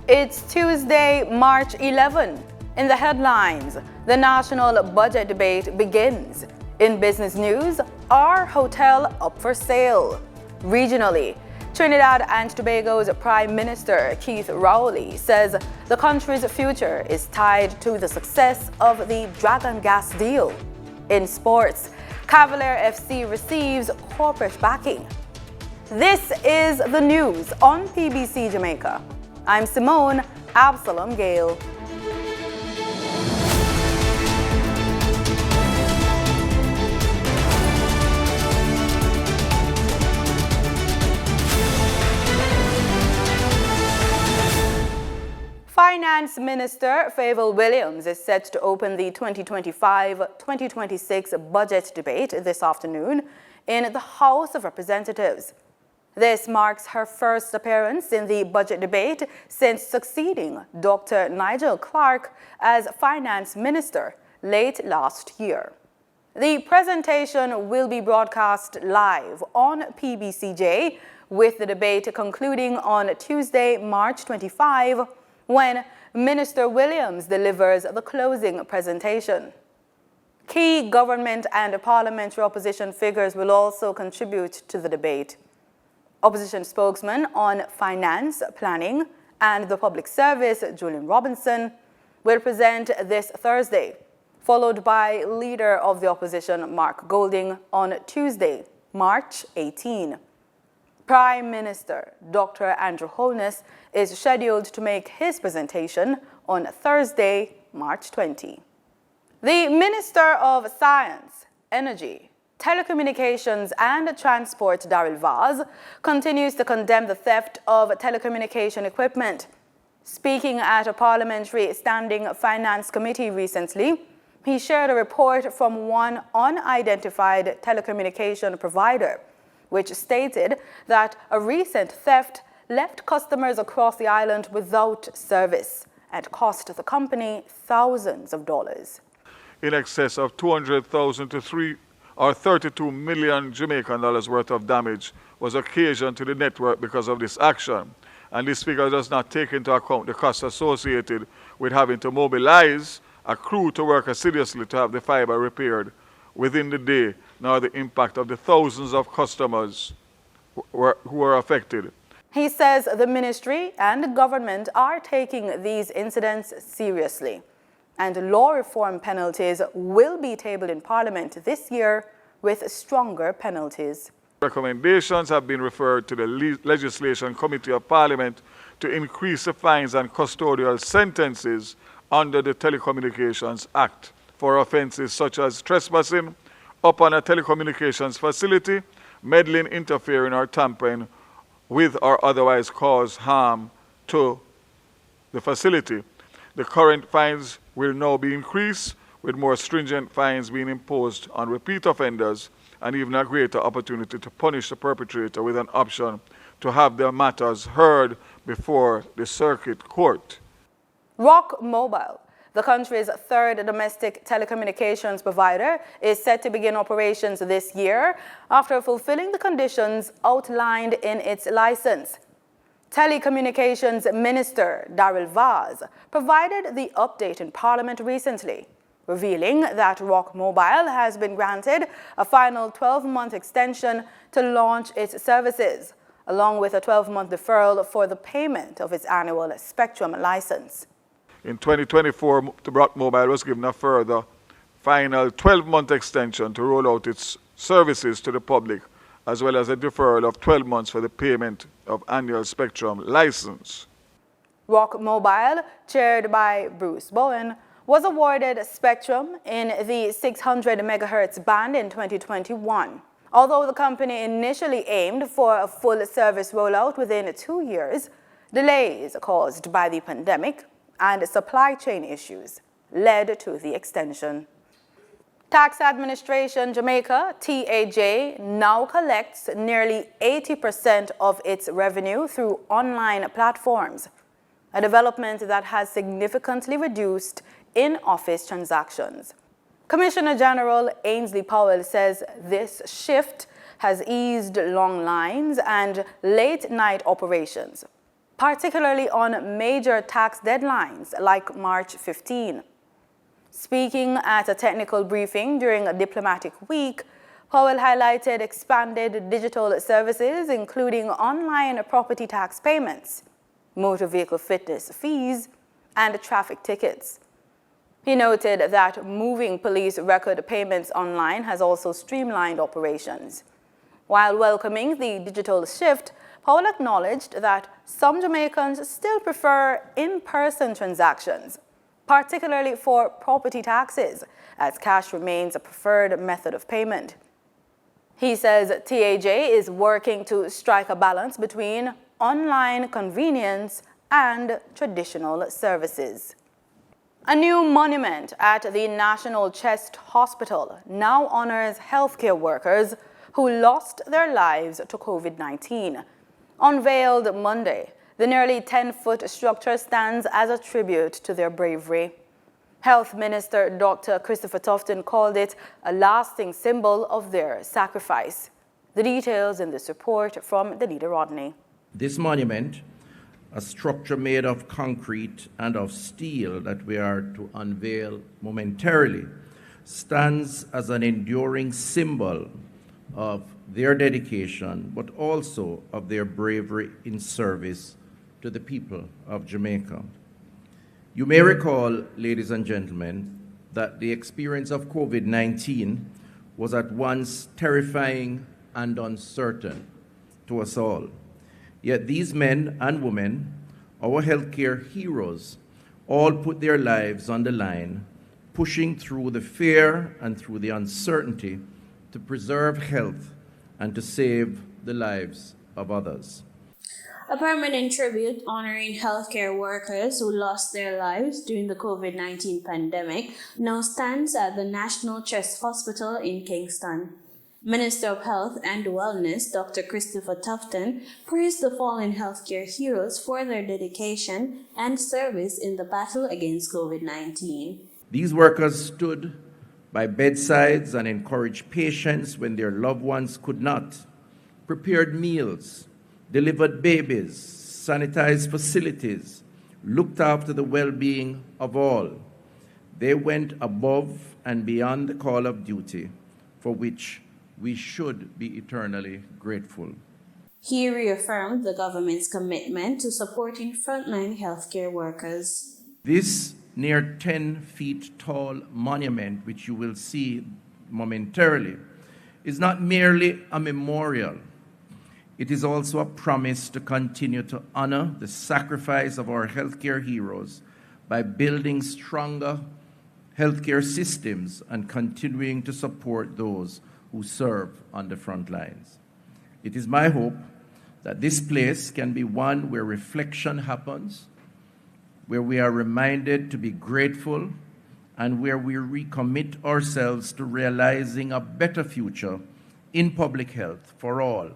It's Tuesday, March 11. In the headlines, the national budget debate begins. In business news, our hotel up for sale. Regionally, Trinidad and Tobago's Prime Minister Keith Rowley says the country's future is tied to the success of the Dragon Gas deal. In sports, Cavalier FC receives corporate backing. This is the news on PBC Jamaica. I'm Simone Absalom Gale. Finance Minister Favour Williams is set to open the 2025-2026 budget debate this afternoon in the House of Representatives. This marks her first appearance in the budget debate since succeeding Dr. Nigel Clarke as Finance Minister late last year. The presentation will be broadcast live on PBCJ, with the debate concluding on Tuesday, March 25, when Minister Williams delivers the closing presentation. Key government and parliamentary opposition figures will also contribute to the debate. Opposition spokesman on finance, planning, and the public service, Julian Robinson, will present this Thursday, followed by Leader of the Opposition, Mark Golding, on Tuesday, March 18. Prime Minister Dr. Andrew Holness is scheduled to make his presentation on Thursday, March 20. The Minister of Science, Energy, Telecommunications and Transport, Daryl Vaz, continues to condemn the theft of telecommunication equipment. Speaking at a parliamentary standing finance committee recently, he shared a report from one unidentified telecommunication provider, which stated that a recent theft left customers across the island without service and cost the company thousands of dollars. In excess of 200,000 to 32 million Jamaican dollars worth of damage was occasioned to the network because of this action. And this figure does not take into account the costs associated with having to mobilize a crew to work assiduously to have the fiber repaired within the day, nor the impact of the thousands of customers who were affected. He says the ministry and the government are taking these incidents seriously, and law reform penalties will be tabled in Parliament this year with stronger penalties. Recommendations have been referred to the Legislation Committee of Parliament to increase the fines and custodial sentences under the Telecommunications Act for offences such as trespassing upon a telecommunications facility, meddling, interfering, or tampering with or otherwise cause harm to the facility. The current fines will now be increased, with more stringent fines being imposed on repeat offenders and even a greater opportunity to punish the perpetrator with an option to have their matters heard before the circuit court. Rock Mobile, the country's third domestic telecommunications provider, is set to begin operations this year after fulfilling the conditions outlined in its license. Telecommunications Minister Daryl Vaz provided the update in Parliament recently, revealing that Rock Mobile has been granted a final 12-month extension to launch its services, along with a 12-month deferral for the payment of its annual spectrum license. In 2024, Rock Mobile was given a further final 12-month extension to roll out its services to the public, as well as a deferral of 12 months for the payment of annual spectrum license. Rock Mobile, chaired by Bruce Bowen, was awarded spectrum in the 600 MHz band in 2021. Although the company initially aimed for a full service rollout within 2 years, delays caused by the pandemic and supply chain issues led to the extension. Tax Administration Jamaica, TAJ, now collects nearly 80% of its revenue through online platforms, a development that has significantly reduced in-office transactions. Commissioner General Ainsley Powell says this shift has eased long lines and late-night operations. particularly on major tax deadlines like March 15. Speaking at a technical briefing during a diplomatic week, Powell highlighted expanded digital services, including online property tax payments, motor vehicle fitness fees, and traffic tickets. He noted that moving police record payments online has also streamlined operations. While welcoming the digital shift, Powell acknowledged that some Jamaicans still prefer in-person transactions, particularly for property taxes, as cash remains a preferred method of payment. He says TAJ is working to strike a balance between online convenience and traditional services. A new monument at the National Chest Hospital now honors healthcare workers who lost their lives to COVID-19. Unveiled Monday, the nearly 10-foot structure stands as a tribute to their bravery. Health Minister Dr. Christopher Tufton called it a lasting symbol of their sacrifice. The details in this report from Danita Rodney. This monument, a structure made of concrete and of steel that we are to unveil momentarily, stands as an enduring symbol of their dedication, but also of their bravery in service to the people of Jamaica. You may recall, ladies and gentlemen, that the experience of COVID-19 was at once terrifying and uncertain to us all. Yet these men and women, our healthcare heroes, all put their lives on the line, pushing through the fear and through the uncertainty to preserve health and to save the lives of others. A permanent tribute honoring healthcare workers who lost their lives during the COVID-19 pandemic now stands at the National Chest Hospital in Kingston. Minister of Health and Wellness, Dr. Christopher Tufton, praised the fallen healthcare heroes for their dedication and service in the battle against COVID-19. These workers stood by bedsides and encouraged patients when their loved ones could not, prepared meals, delivered babies, sanitized facilities, looked after the well-being of all. They went above and beyond the call of duty, for which we should be eternally grateful. He reaffirmed the government's commitment to supporting frontline healthcare workers. This near 10 feet tall monument, which you will see momentarily, is not merely a memorial. It is also a promise to continue to honor the sacrifice of our healthcare heroes by building stronger healthcare systems and continuing to support those who serve on the front lines. It is my hope that this place can be one where reflection happens, where we are reminded to be grateful, and where we recommit ourselves to realizing a better future in public health for all.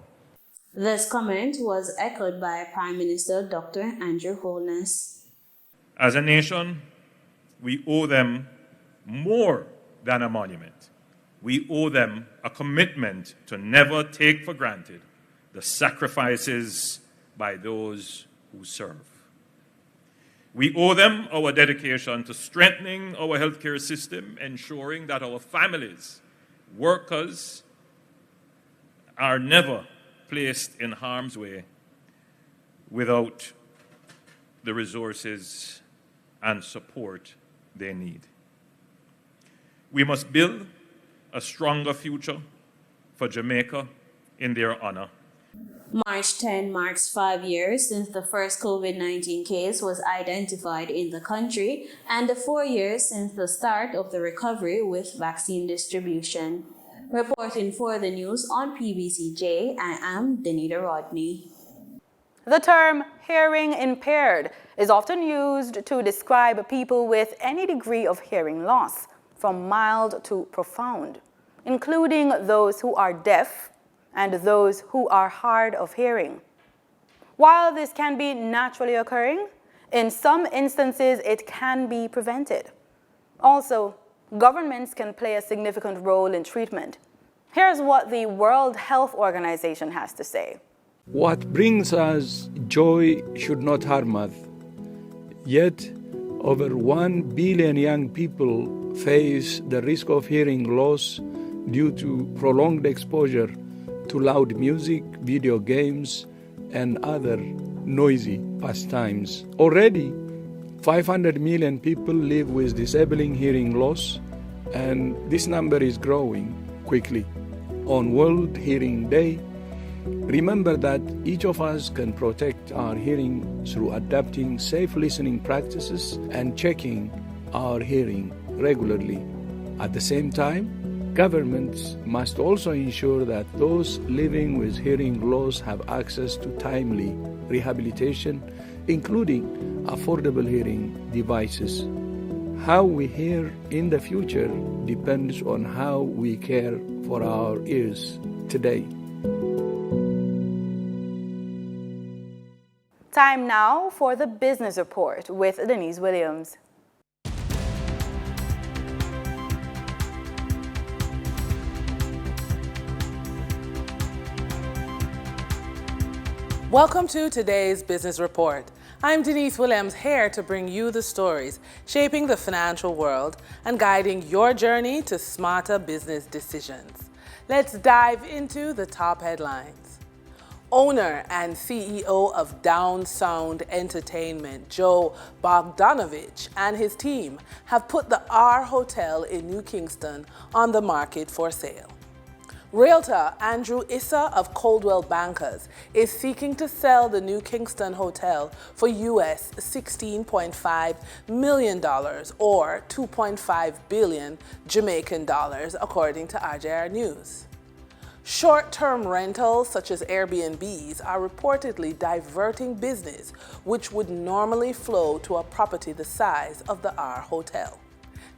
This comment was echoed by Prime Minister Dr. Andrew Holness. As a nation, we owe them more than a monument. We owe them a commitment to never take for granted the sacrifices by those who serve. We owe them our dedication to strengthening our healthcare system, ensuring that our families, workers, are never placed in harm's way without the resources and support they need. We must build a stronger future for Jamaica in their honor. March 10 marks 5 years since the first COVID-19 case was identified in the country and 4 years since the start of the recovery with vaccine distribution. Reporting for the news on PBCJ, I am Danita Rodney. The term hearing impaired is often used to describe people with any degree of hearing loss, from mild to profound, including those who are deaf and those who are hard of hearing. While this can be naturally occurring, in some instances it can be prevented. Also, governments can play a significant role in treatment. Here's what the World Health Organization has to say. What brings us joy should not harm us. Yet, over 1 billion young people face the risk of hearing loss due to prolonged exposure to loud music, video games, and other noisy pastimes. Already, 500 million people live with disabling hearing loss, and this number is growing quickly. On World Hearing Day, remember that each of us can protect our hearing through adapting safe listening practices and checking our hearing regularly. At the same time, governments must also ensure that those living with hearing loss have access to timely rehabilitation, including affordable hearing devices. How we hear in the future depends on how we care for our ears today. Time now for the Business Report with Denise Williams. Welcome to today's Business Report. I'm Denise Williams, here to bring you the stories shaping the financial world and guiding your journey to smarter business decisions. Let's dive into the top headlines. Owner and CEO of Down Sound Entertainment, Joe Bogdanovich, and his team have put the R Hotel in New Kingston on the market for sale. Realtor Andrew Issa of Coldwell Bankers is seeking to sell the New Kingston Hotel for US $16.5 million or 2.5 billion Jamaican dollars, according to RJR News. Short-term rentals such as Airbnbs are reportedly diverting business which would normally flow to a property the size of the R Hotel.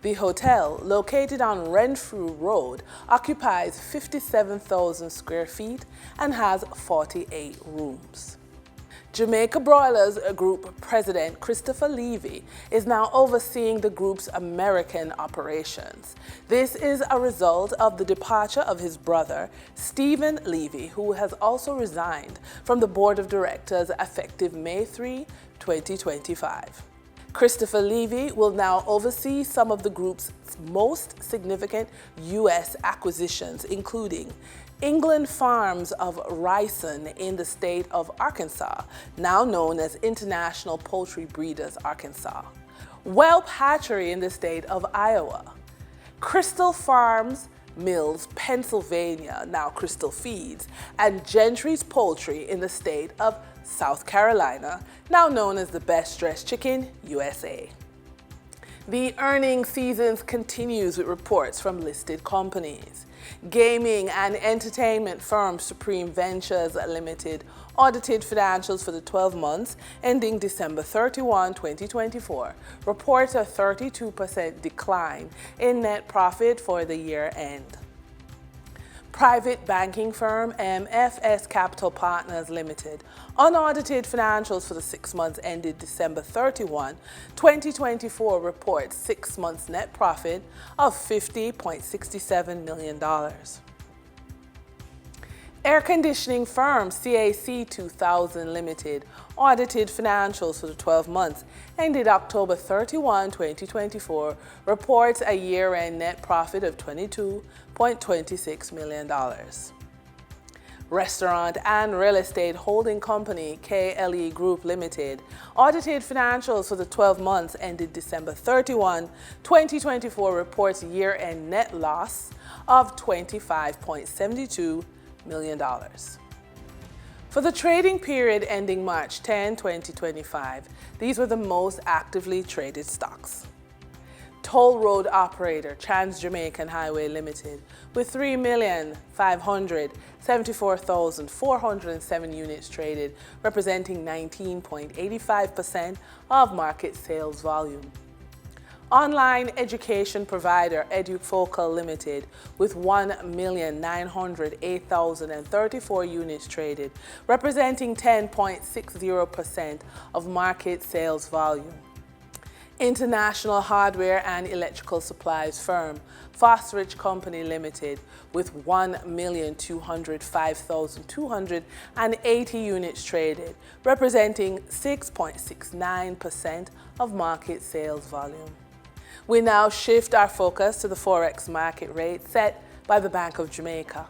The hotel, located on Renfrew Road, occupies 57,000 square feet and has 48 rooms. Jamaica Broilers Group President Christopher Levy is now overseeing the group's American operations. This is a result of the departure of his brother, Stephen Levy, who has also resigned from the board of directors effective May 3, 2025. Christopher Levy will now oversee some of the group's most significant U.S. acquisitions, including England Farms of Rison in the state of Arkansas, now known as International Poultry Breeders Arkansas, Whelp Hatchery in the state of Iowa, Crystal Farms Mills, Pennsylvania, now Crystal Feeds, and Gentry's Poultry in the state of South Carolina, now known as the Best Dressed Chicken, USA. The earnings season continues with reports from listed companies. Gaming and entertainment firm Supreme Ventures Limited audited financials for the 12 months ending December 31, 2024, reports a 32% decline in net profit for the year end. Private banking firm MFS Capital Partners Limited unaudited financials for the 6 months ended December 31, 2024 reports 6 months net profit of $50.67 million. Air conditioning firm CAC 2000 Limited audited financials for the 12 months ended October 31, 2024 reports a year-end net profit of $22.26 million. Restaurant and Real Estate Holding Company KLE Group Limited audited financials for the 12 months ended December 31, 2024 reports year-end net loss of $25.72 million. For the trading period ending March 10, 2025, these were the most actively traded stocks. Toll road operator Trans-Jamaican Highway Limited with 3,574,407 units traded, representing 19.85% of market sales volume. Online education provider Edufocal Limited with 1,908,034 units traded, representing 10.60% of market sales volume. International hardware and electrical supplies firm Phosphorus Company Limited, with 1,205,280 units traded, representing 6.69% of market sales volume. We now shift our focus to the Forex market rate set by the Bank of Jamaica.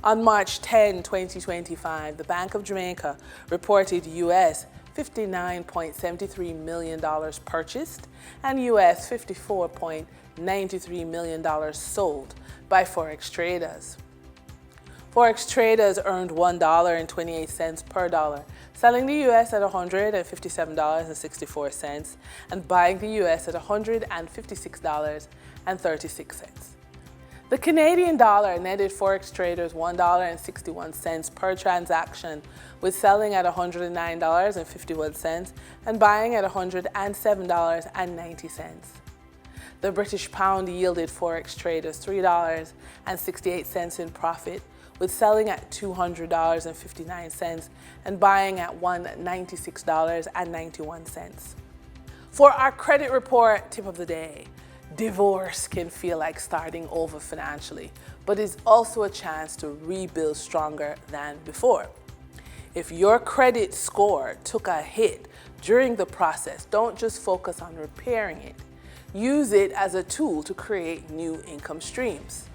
On March 10, 2025, the Bank of Jamaica reported US $59.73 million purchased and US $54.93 million sold by Forex traders. Forex traders earned $1.28 per dollar, selling the US at $157.64 and buying the US at $156.36. The Canadian dollar netted Forex traders $1.61 per transaction, with selling at $109.51 and buying at $107.90. The British pound yielded Forex traders $3.68 in profit, with selling at $200.59 and buying at $196.91. For our credit report tip of the day, divorce can feel like starting over financially, but is also a chance to rebuild stronger than before. If your credit score took a hit during the process, don't just focus on repairing it. Use it as a tool to create new income streams.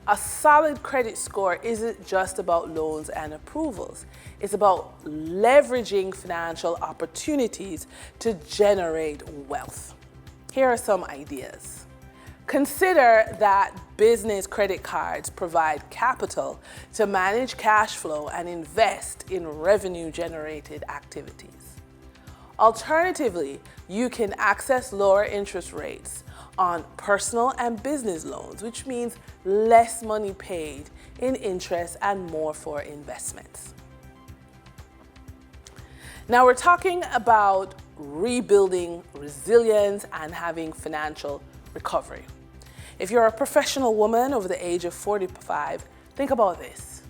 A solid credit score isn't just about loans and approvals. It's about leveraging financial opportunities to generate wealth. Here are some ideas. Consider that business credit cards provide capital to manage cash flow and invest in revenue-generated activities. Alternatively, you can access lower interest rates on personal and business loans, which means less money paid in interest and more for investments. Now we're talking about rebuilding resilience and having financial recovery. If you're a professional woman over the age of 45, think about this.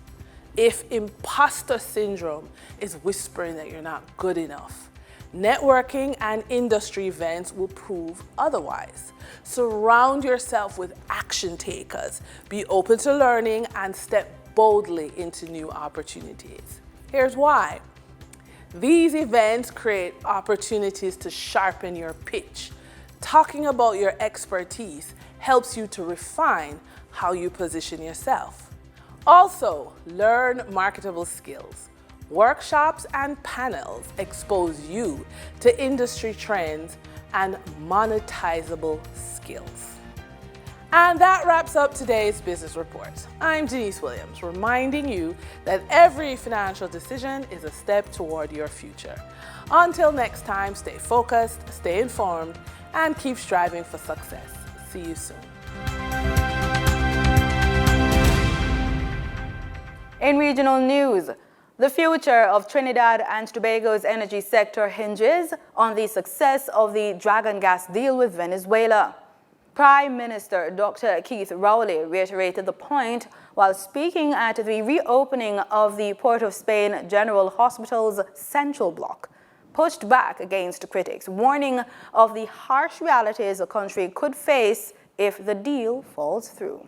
If imposter syndrome is whispering that you're not good enough, networking and industry events will prove otherwise. Surround yourself with action takers. Be open to learning and step boldly into new opportunities. Here's why. These events create opportunities to sharpen your pitch. Talking about your expertise helps you to refine how you position yourself. Also, learn marketable skills. Workshops and panels expose you to industry trends and monetizable skills. And that wraps up today's business report. I'm Denise Williams, reminding you that every financial decision is a step toward your future. Until next time, stay focused, stay informed, and keep striving for success. See you soon. In regional news, the future of Trinidad and Tobago's energy sector hinges on the success of the Dragon gas deal with Venezuela. Prime Minister Dr. Keith Rowley reiterated the point while speaking at the reopening of the Port of Spain General Hospital's Central Block, pushed back against critics, warning of the harsh realities a country could face if the deal falls through.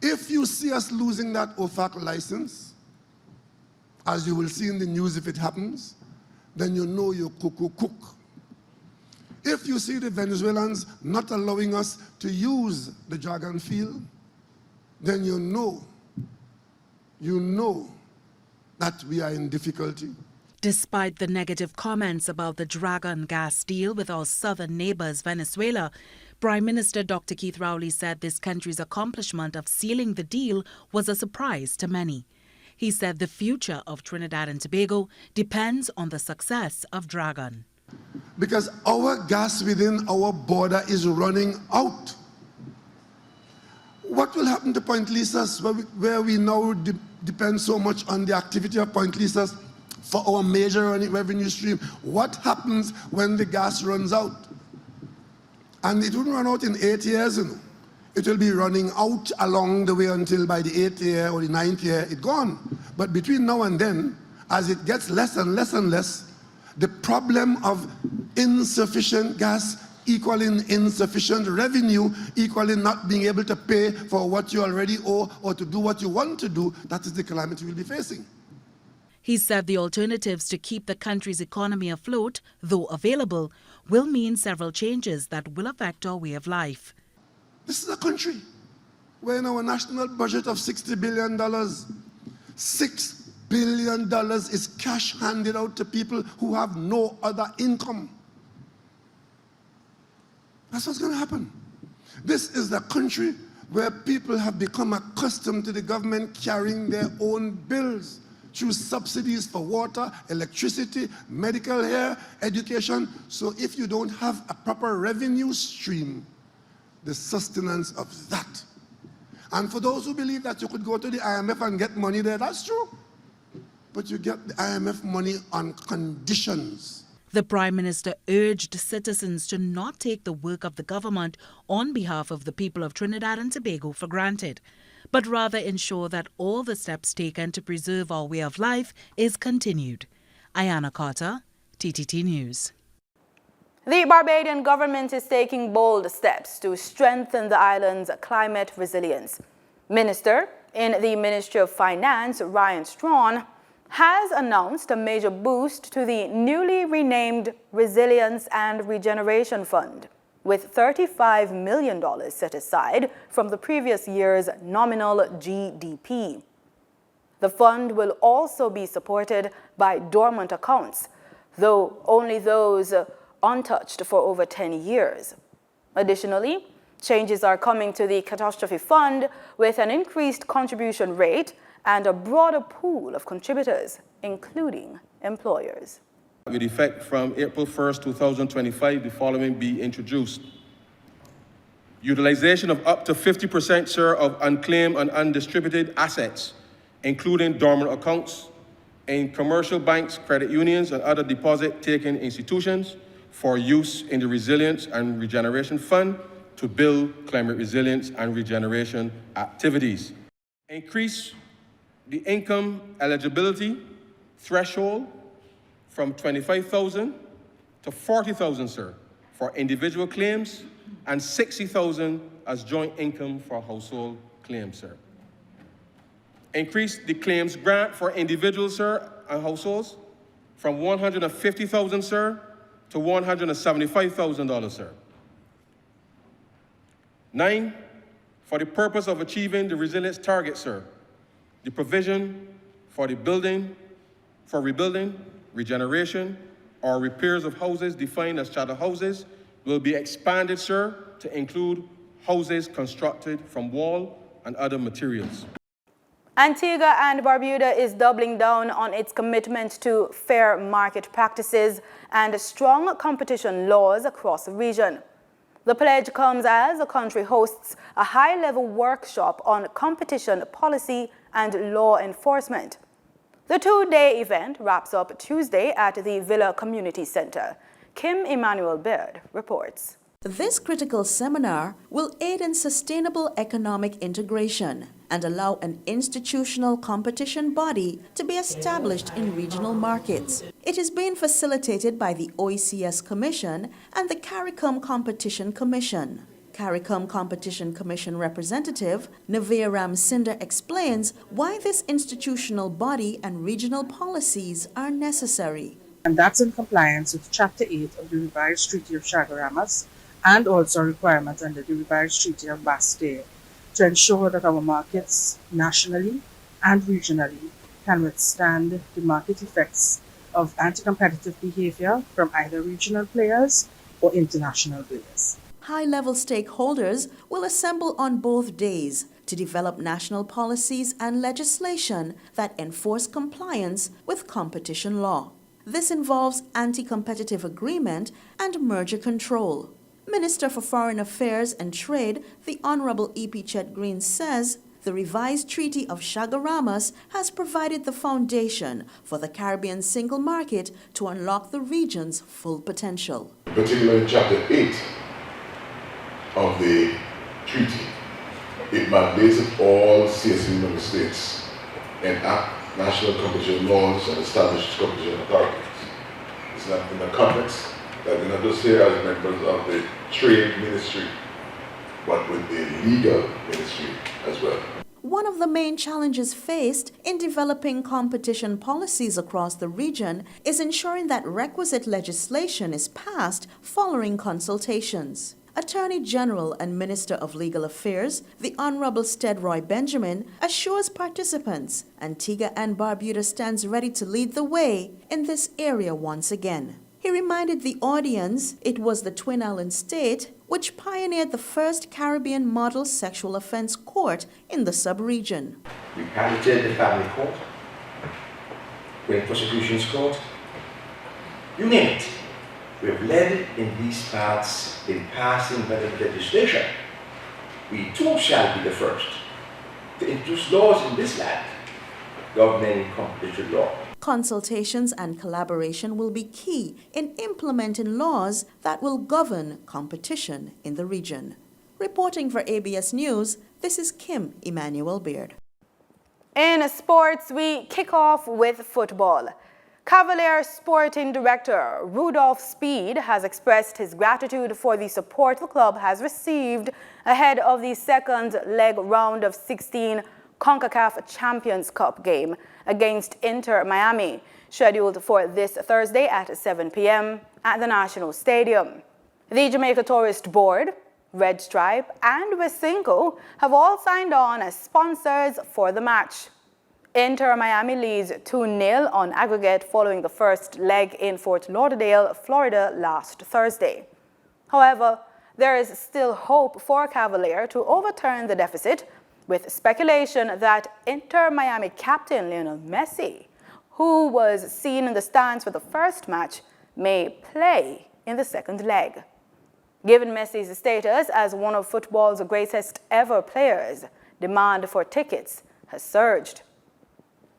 If you see us losing that OFAC license, as you will see in the news if it happens, then you know you're cook. If you see the Venezuelans not allowing us to use the Dragon field, then you know that we are in difficulty. Despite the negative comments about the Dragon gas deal with our southern neighbors, Venezuela, Prime Minister Dr. Keith Rowley said this country's accomplishment of sealing the deal was a surprise to many. He said the future of Trinidad and Tobago depends on the success of Dragon. Because our gas within our border is running out. What will happen to Point Lisas, where we now depend so much on the activity of Point Lisas for our major revenue stream? What happens when the gas runs out? And it wouldn't run out in 8 years, you know. It will be running out along the way until by the 8th year or the 9th year, it's gone. But between now and then, as it gets less and less and less, the problem of insufficient gas equaling insufficient revenue, equaling not being able to pay for what you already owe or to do what you want to do, that is the calamity we'll be facing. He said the alternatives to keep the country's economy afloat, though available, will mean several changes that will affect our way of life. This is a country where in our national budget of $60 billion, $6 billion is cash handed out to people who have no other income. That's what's going to happen. This is the country where people have become accustomed to the government carrying their own bills through subsidies for water, electricity, medical care, education. So if you don't have a proper revenue stream, the sustenance of that. And for those who believe that you could go to the IMF and get money there, that's true. But you get the IMF money on conditions. The Prime Minister urged citizens to not take the work of the government on behalf of the people of Trinidad and Tobago for granted, but rather ensure that all the steps taken to preserve our way of life is continued. Ayana Carter, TTT News. The Barbadian government is taking bold steps to strengthen the island's climate resilience. Minister in the Ministry of Finance, Ryan Strawn, has announced a major boost to the newly renamed Resilience and Regeneration Fund, with $35 million set aside from the previous year's nominal GDP. The fund will also be supported by dormant accounts, though only those untouched for over 10 years. Additionally, changes are coming to the Catastrophe Fund with an increased contribution rate and a broader pool of contributors, including employers. With effect from April 1st, 2025, the following be introduced. Utilization of up to 50%, sir, of unclaimed and undistributed assets, including dormant accounts, in commercial banks, credit unions, and other deposit-taking institutions for use in the Resilience and Regeneration Fund to build climate resilience and regeneration activities. Increase the income eligibility threshold from $25,000 to $40,000, sir, for individual claims, and $60,000 as joint income for household claims, sir. Increase the claims grant for individuals, sir, and households from $150,000, sir, to $175,000, sir. 9, for the purpose of achieving the resilience target, sir, the provision for the rebuilding, regeneration, or repairs of houses defined as chattel houses will be expanded, sir, to include houses constructed from wall and other materials. Antigua and Barbuda is doubling down on its commitment to fair market practices and strong competition laws across the region. The pledge comes as the country hosts a high-level workshop on competition policy and law enforcement. The two-day event wraps up Tuesday at the Villa Community Center. Kim Emmanuel Baird reports. This critical seminar will aid in sustainable economic integration and allow an institutional competition body to be established in regional markets. It is being facilitated by the OECS Commission and the CARICOM Competition Commission. CARICOM Competition Commission representative Navia Ramsinder explains why this institutional body and regional policies are necessary. And that's in compliance with Chapter 8 of the Revised Treaty of Chaguaramas and also a requirement under the Revised Treaty of Bastille to ensure that our markets nationally and regionally can withstand the market effects of anti-competitive behavior from either regional players or international players. High-level stakeholders will assemble on both days to develop national policies and legislation that enforce compliance with competition law. This involves anti-competitive agreement and merger control. Minister for Foreign Affairs and Trade, the Honorable E.P. Chet Green, says the revised Treaty of Chaguaramas has provided the foundation for the Caribbean single market to unlock the region's full potential. Particularly Chapter 8 of the treaty, it mandates that all CSE member states enact national competition laws and establish competition authorities. It's not in the context that we're not just here as members of the trade ministry, but with the legal ministry as well. One of the main challenges faced in developing competition policies across the region is ensuring that requisite legislation is passed following consultations. Attorney General and Minister of Legal Affairs, the Honorable Stedroy Benjamin, assures participants Antigua and Barbuda stands ready to lead the way in this area once again. He reminded the audience it was the Twin Island state which pioneered the first Caribbean model sexual offense court in the sub-region. We piloted the family court, criminal prosecutions court, you name it. We have led in these paths in passing relevant legislation. We too shall be the first to introduce laws in this land governing competition law. Consultations and collaboration will be key in implementing laws that will govern competition in the region. Reporting for ABS News, this is Kim Emmanuel Beard. In sports, we kick off with football. Cavalier Sporting Director Rudolph Speed has expressed his gratitude for the support the club has received ahead of the second leg round of 16 CONCACAF Champions Cup game against Inter Miami, scheduled for this Thursday at 7 p.m. at the National Stadium. The Jamaica Tourist Board, Red Stripe, and Wesinco have all signed on as sponsors for the match. Inter Miami leads 2-0 on aggregate following the first leg in Fort Lauderdale, Florida last Thursday. However, there is still hope for Cavalier to overturn the deficit, with speculation that Inter Miami captain Lionel Messi, who was seen in the stands for the first match, may play in the second leg. Given Messi's status as one of football's greatest ever players, demand for tickets has surged.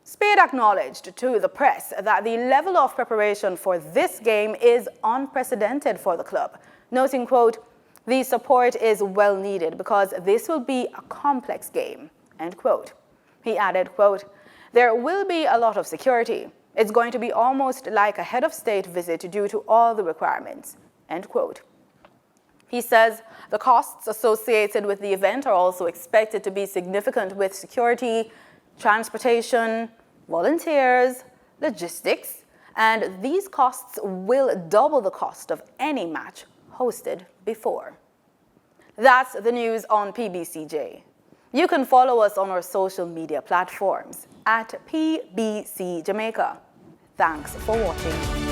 Speed acknowledged to the press that the level of preparation for this game is unprecedented for the club, noting, quote, "The support is well needed because this will be a complex game," end quote. He added, quote, "There will be a lot of security. It's going to be almost like a head of state visit due to all the requirements," end quote. He says the costs associated with the event are also expected to be significant, with security, transportation, volunteers, logistics, and these costs will double the cost of any match hosted before. That's the news on PBCJ. You can follow us on our social media platforms at PBCJamaica. Thanks for watching.